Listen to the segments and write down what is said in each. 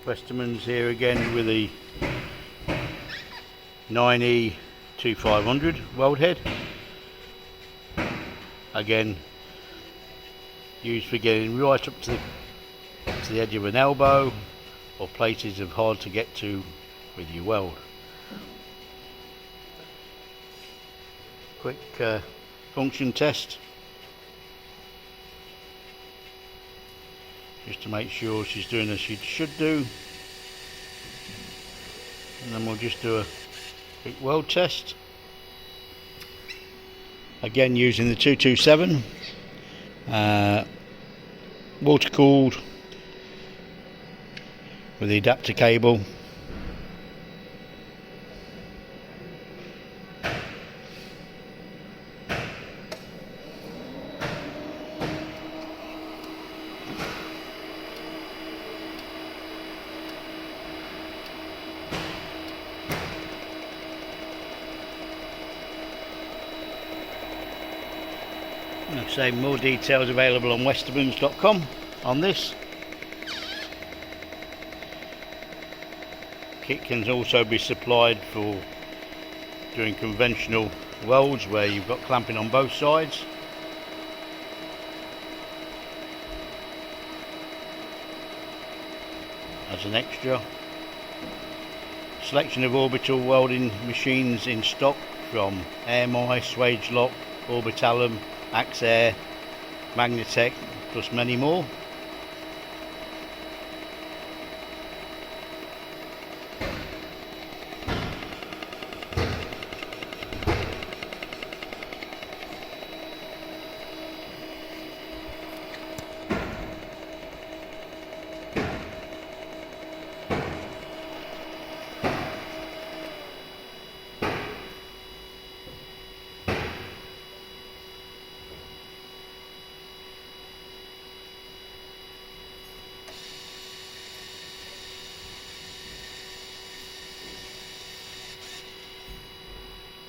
Westermans here again with the 9E-2500 weld head. Again, used for getting right up to the edge of an elbow or places of hard to get to with your weld. Quick function test, just to make sure she's doing as she should do, and then we'll just do a quick weld test. Again, using the 227 water cooled with the adapter cable. Like I say, more details available on westermans.com on this. Kit can also be supplied for doing conventional welds where you've got clamping on both sides. As an extra, selection of orbital welding machines in stock from AMI, Swagelok, Orbital, Axe-Air, Magnetech, plus many more.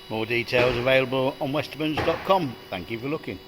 More details available on westermans.com. Thank you for looking.